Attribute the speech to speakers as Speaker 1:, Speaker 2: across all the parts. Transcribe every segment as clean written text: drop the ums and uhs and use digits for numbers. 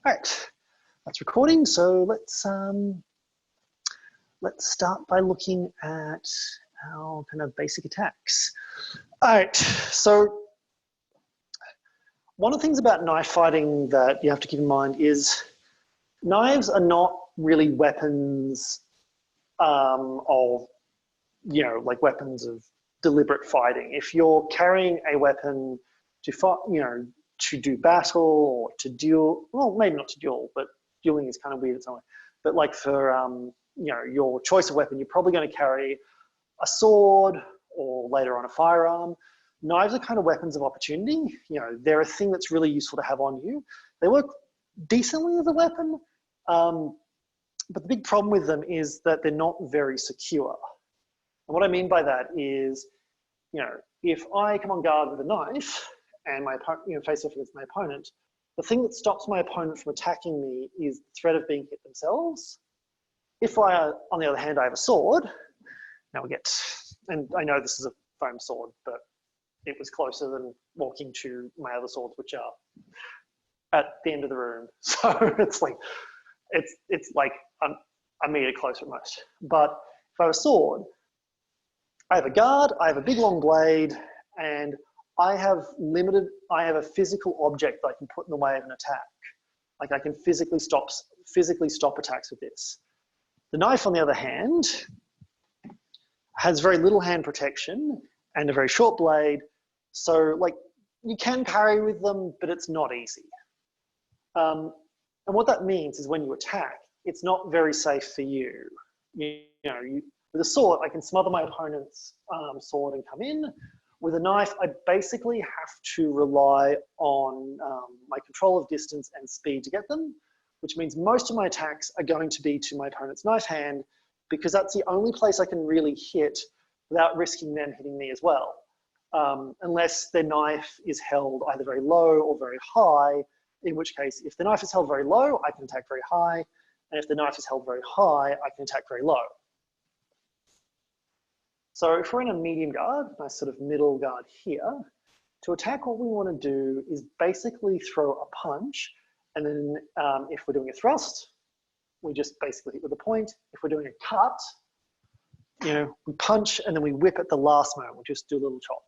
Speaker 1: All right, that's recording. So let's start by looking at our kind of basic attacks. All right, so one of the things about knife fighting that you have to keep in mind is knives are not really weapons of, like weapons of deliberate fighting. If you're carrying a weapon to fight, to do battle or to duel, well, maybe not to duel, but dueling is kind of weird in some way. But like for, your choice of weapon, you're probably going to carry a sword or later on a firearm. Knives are kind of weapons of opportunity. They're a thing that's really useful to have on you. They work decently as a weapon, but the big problem with them is that they're not very secure. And what I mean by that is, if I come on guard with a knife and my opponent, face off against my opponent, the thing that stops my opponent from attacking me is the threat of being hit themselves. If on the other hand, I have a sword, now and I know this is a foam sword, but it was closer than walking to my other swords, which are at the end of the room. So it's like a meter closer at most. But if I have a sword, I have a guard, I have a big long blade, and I have a physical object that I can put in the way of an attack. Like I can physically stop attacks with this. The knife, on the other hand, has very little hand protection and a very short blade. So like you can parry with them, but it's not easy. And what that means is when you attack, it's not very safe for you. With a sword, I can smother my opponent's sword and come in. With a knife, I basically have to rely on my control of distance and speed to get them, which means most of my attacks are going to be to my opponent's knife hand because that's the only place I can really hit without risking them hitting me as well. Unless their knife is held either very low or very high, in which case, if the knife is held very low, I can attack very high. And if the knife is held very high, I can attack very low. So if we're in a medium guard, nice sort of middle guard here, to attack, what we want to do is basically throw a punch. And then if we're doing a thrust, we just basically hit with a point. If we're doing a cut, we punch and then we whip at the last moment. We'll just do a little chop.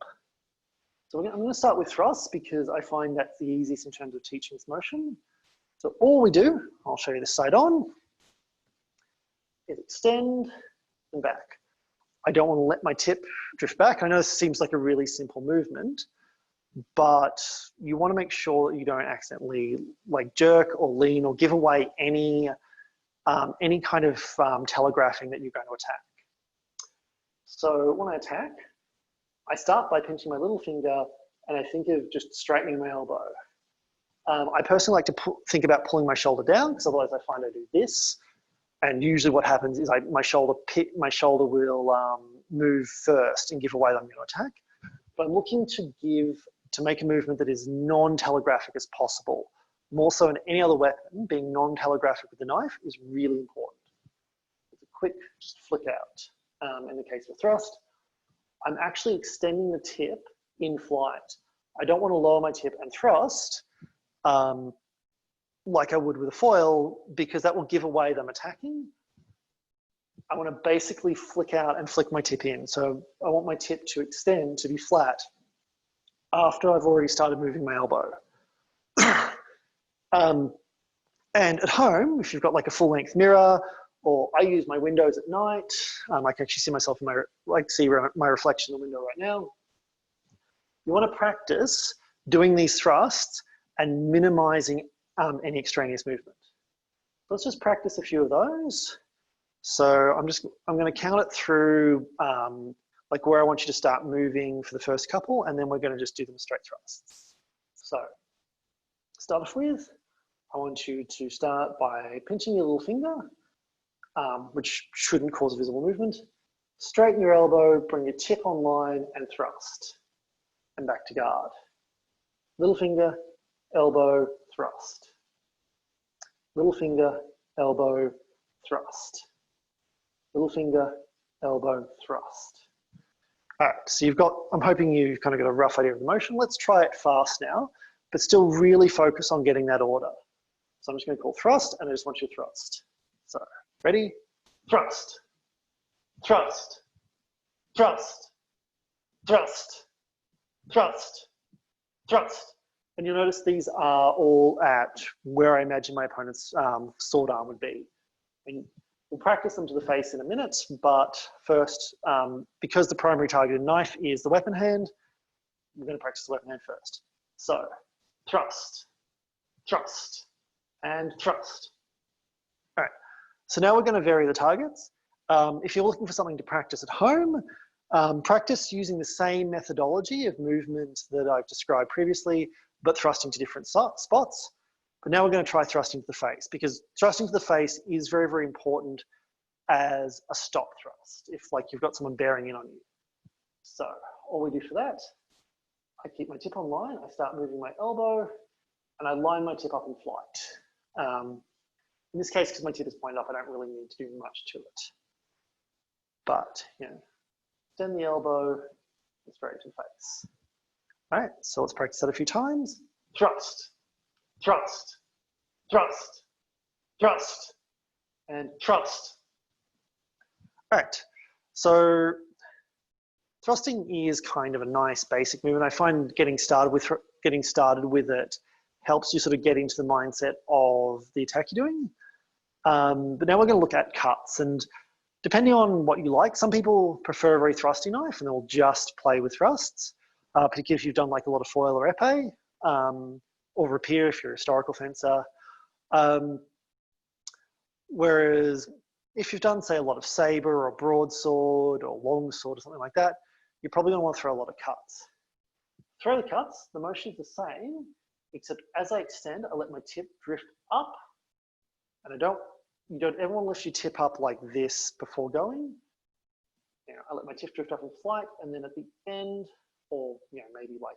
Speaker 1: So I'm going to start with thrust because I find that's the easiest in terms of teaching this motion. So all we do, I'll show you this side on, is extend and back. I don't want to let my tip drift back. I know this seems like a really simple movement, but you want to make sure that you don't accidentally like jerk or lean or give away any kind of telegraphing that you're going to attack. So when I attack, I start by pinching my little finger and I think of just straightening my elbow. I personally like to think about pulling my shoulder down because otherwise I find I do this. And usually what happens is my shoulder will move first and give away that I'm going to attack. But I'm looking to make a movement that is non-telegraphic as possible. More so than any other weapon, being non-telegraphic with the knife is really important. It's a quick just flick out. In the case of a thrust, I'm actually extending the tip in flight. I don't want to lower my tip and thrust like I would with a foil because that will give away them attacking. I want to basically flick out and flick my tip in. So I want my tip to extend, to be flat, after I've already started moving my elbow. And at home, if you've got like a full-length mirror, or I use my windows at night, I can actually see myself in my reflection in the window right now. You want to practice doing these thrusts and minimizing any extraneous movement. Let's just practice a few of those. So I'm going to count it through like where I want you to start moving for the first couple, and then we're going to just do them straight thrusts. So start off with, I want you to start by pinching your little finger, which shouldn't cause a visible movement. Straighten your elbow, bring your tip on line and thrust, and back to guard. Little finger, elbow, thrust. Little finger, elbow, thrust. Little finger, elbow, thrust. All right, so I'm hoping you've kind of got a rough idea of the motion. Let's try it fast now, but still really focus on getting that order. So I'm just going to call thrust, and I just want you to thrust. So ready? Thrust, thrust, thrust, thrust, thrust, thrust. And you'll notice these are all at where I imagine my opponent's sword arm would be. And we'll practice them to the face in a minute, but first, because the primary targeted knife is the weapon hand, we're going to practice the weapon hand first. So thrust, thrust, and thrust. All right, so now we're going to vary the targets. If you're looking for something to practice at home, practice using the same methodology of movement that I've described previously, but thrusting to different spots. But now we're going to try thrusting to the face, because thrusting to the face is very, very important as a stop thrust, if like you've got someone bearing in on you. So all we do for that, I keep my tip on line, I start moving my elbow, and I line my tip up in flight. In this case, because my tip is pointed up, I don't really need to do much to it. But, you know, extend the elbow, it's very to the face. All right, so let's practice that a few times. Thrust, thrust, thrust, thrust, and thrust. All right, so thrusting is kind of a nice basic movement. I find getting started with it helps you sort of get into the mindset of the attack you're doing. But now we're going to look at cuts, and depending on what you like, some people prefer a very thrusty knife and they'll just play with thrusts. Particularly if you've done like a lot of foil or epee, or rapier if you're a historical fencer. Whereas if you've done, say, a lot of saber or broadsword or longsword or something like that, you're probably going to want to throw a lot of cuts. Throw the cuts, the motion is the same, except as I extend, I let my tip drift up, and you don't ever want to lift your tip up like this before going. You know, I let my tip drift up in flight, and then at the end, or maybe like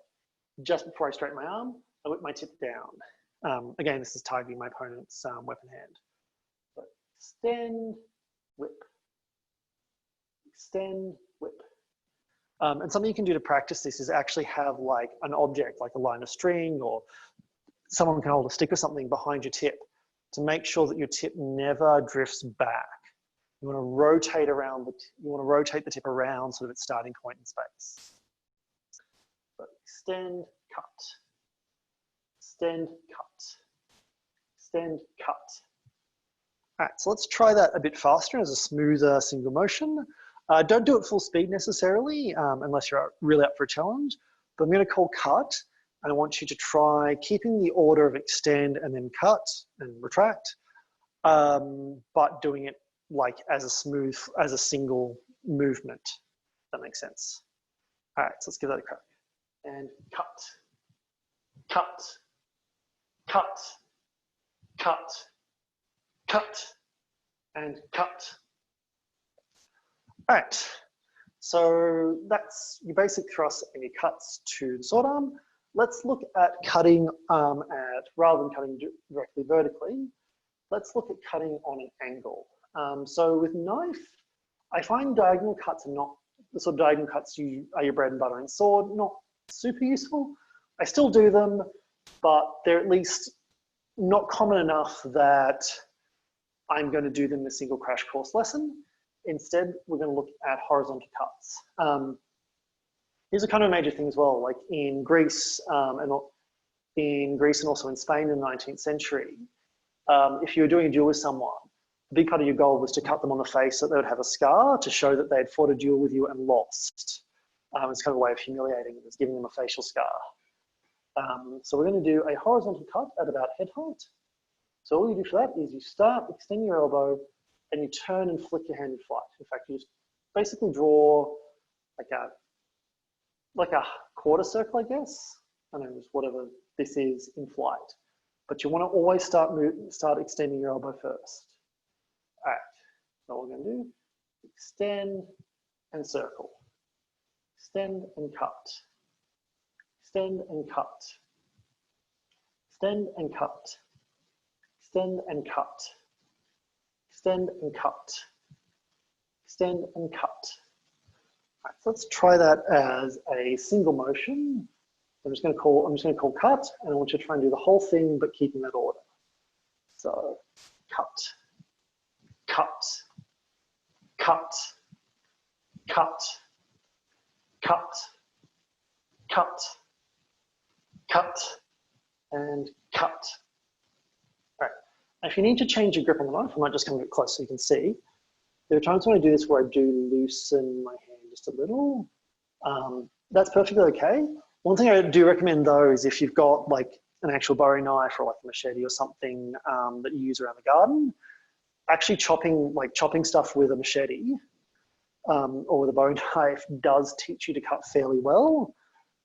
Speaker 1: just before I straighten my arm, I whip my tip down. Again, this is targeting my opponent's weapon hand. So extend, whip, extend, whip. And something you can do to practice this is actually have like an object, like a line of string, or someone can hold a stick or something behind your tip to make sure that your tip never drifts back. You want to rotate the tip around sort of its starting point in space. So extend, cut, extend, cut, extend, cut. All right, so let's try that a bit faster as a smoother single motion. Don't do it full speed necessarily, unless you're really up for a challenge. But I'm going to call cut, and I want you to try keeping the order of extend and then cut and retract, but doing it like as a single movement. If that makes sense. All right, so let's give that a crack. And cut, cut, cut, cut, cut, and cut. All right, so that's your basic thrust and your cuts to the sword arm. Let's look at cutting rather than cutting directly vertically, let's look at cutting on an angle. So with knife, I find diagonal cuts are not, the sort of diagonal cuts are your bread and butter in sword, not super useful. I still do them, but they're at least not common enough that I'm going to do them in a single crash course lesson. Instead, we're going to look at horizontal cuts. These are kind of a major thing as well, like in Greece and also in Spain in the 19th century. If you were doing a duel with someone, a big part of your goal was to cut them on the face so that they would have a scar to show that they had fought a duel with you and lost. It's kind of a way of humiliating them, it's giving them a facial scar. So we're going to do a horizontal cut at about head height. So all you do for that is you start, extend your elbow, and you turn and flick your hand in flight. In fact, you just basically draw like a quarter circle, I guess. I don't know, just whatever this is in flight. But you want to always start extending your elbow first. All right, so what we're going to do, extend and circle. Extend and cut. Extend and cut. Extend and cut. Extend and cut. Extend and cut. Extend and cut. All right, so let's try that as a single motion. I'm just going to call cut, and I want you to try and do the whole thing, but keeping that order. So cut, cut, cut, cut, cut, cut, cut, and cut. All right. If you need to change your grip on the knife, I might just come a bit close so you can see. There are times when I do this where I do loosen my hand just a little. That's perfectly okay. One thing I do recommend though is if you've got like an actual bowie knife or like a machete or something that you use around the garden, actually chopping stuff with a machete or with a bowie knife does teach you to cut fairly well.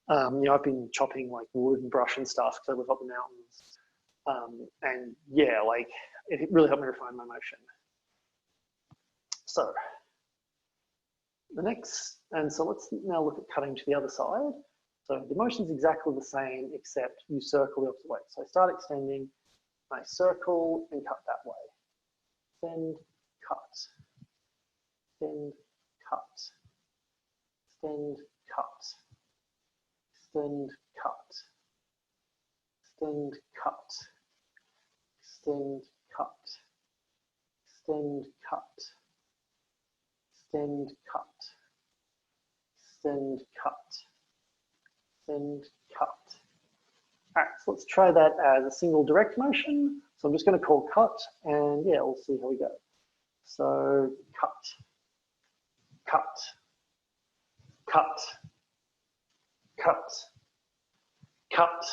Speaker 1: I've been chopping like wood and brush and stuff because I live up the mountains. And yeah, like it really helped me refine my motion. So so let's now look at cutting to the other side. So the motion is exactly the same, except you circle the opposite way. So I start extending, I circle and cut that way. Extend, cut, extend, cut, extend, cut, extend, cut, extend, cut, extend, cut, extend, cut, extend, cut, extend, cut, extend, cut. All right, so let's try that as a single direct motion. So I'm just going to call cut, and yeah, we'll see how we go. So cut, cut, cut, cut, cut,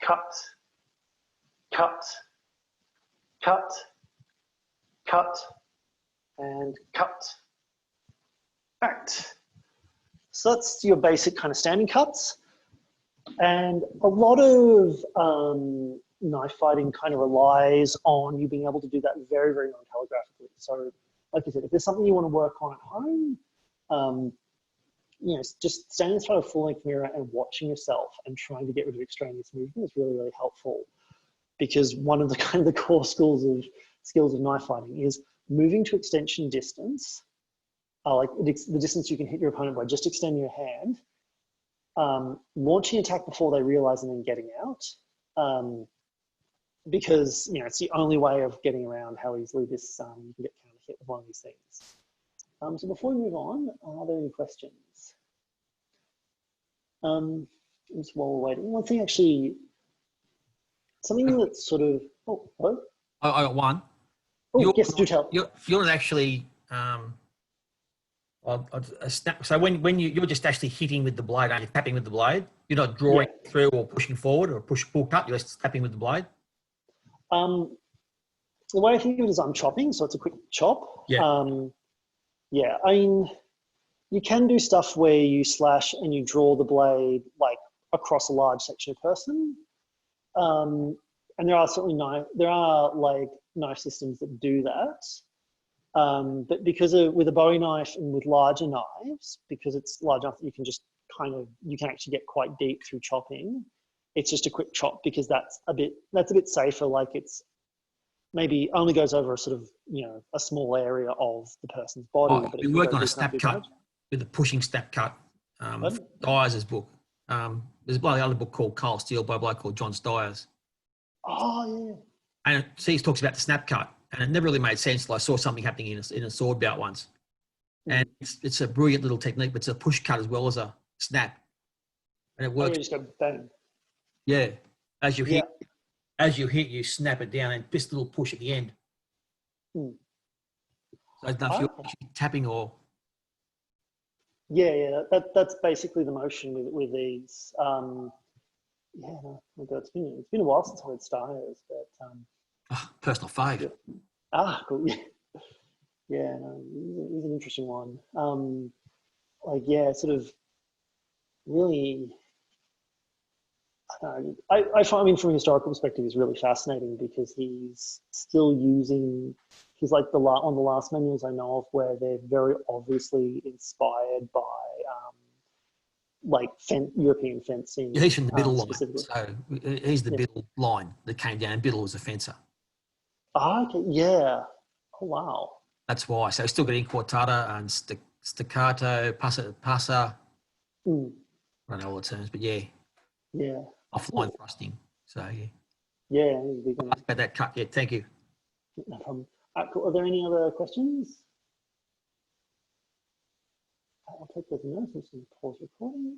Speaker 1: cut, cut, cut, cut, and cut. Right. So that's your basic kind of standing cuts. And a lot of knife fighting kind of relies on you being able to do that very, very non-telegraphically. So like I said, if there's something you want to work on at home, just standing in front of a full-length mirror and watching yourself and trying to get rid of extraneous movement is really, really helpful. Because one of the kind of the core skills of knife fighting is moving to extension distance, the distance you can hit your opponent by just extending your hand, launching an attack before they realize and then getting out. Because it's the only way of getting around how easily you can get counter hit with one of these things. So before we move on, are there any questions? Just while we're waiting, one thing actually, something that's sort of, oh, hello?
Speaker 2: I got one.
Speaker 1: Oh, yes, do tell.
Speaker 2: You're not actually, a snap. So when you're just actually hitting with the blade, you're tapping with the blade. You're not drawing through or pushing forward or pull cut. You're just tapping with the blade.
Speaker 1: The way I think of it is I'm chopping, so it's a quick chop.
Speaker 2: Yeah.
Speaker 1: Yeah, I mean, you can do stuff where you slash and you draw the blade like across a large section of person. And there are certainly knife systems that do that. But because with a bowie knife and with larger knives, because it's large enough that you can just you can actually get quite deep through chopping. It's just a quick chop because that's a bit safer. Like it's maybe only goes over a sort of, a small area of the person's body. But
Speaker 2: we worked on a snap cut with a pushing snap cut. Dyers' book. There's a other book called Carl Steele by a bloke called John Stiers.
Speaker 1: Oh, yeah.
Speaker 2: And he talks about the snap cut. And it never really made sense until I saw something happening in a sword bout once. And it's a brilliant little technique, but it's a push cut as well as a snap. And it works.
Speaker 1: You just go bang.
Speaker 2: Yeah. As you hit, you snap it down and just a little push at the end. So I don't know if you're actually tapping or...
Speaker 1: Yeah. That's basically the motion with these. It's been a while since I heard Stiers, but...
Speaker 2: personal fave.
Speaker 1: Cool. Yeah, no, he's an interesting one. Sort of really, I find, from a historical perspective, he's really fascinating because he's still using, he's like on the last manuals I know of where they're very obviously inspired by European fencing.
Speaker 2: Yeah, he's from the Biddle line. So he's the Biddle line that came down. Biddle was a fencer.
Speaker 1: Okay, yeah. Oh, wow.
Speaker 2: That's why. So he's still got inquartata and staccato, passa. I don't know all the terms, but yeah.
Speaker 1: Yeah.
Speaker 2: Offline thrusting. So yeah.
Speaker 1: Yeah, he's a big one.
Speaker 2: About that cut. Yeah, thank you.
Speaker 1: No problem. Cool. Are there any other questions? I'll take those notes. I'm just going to pause recording.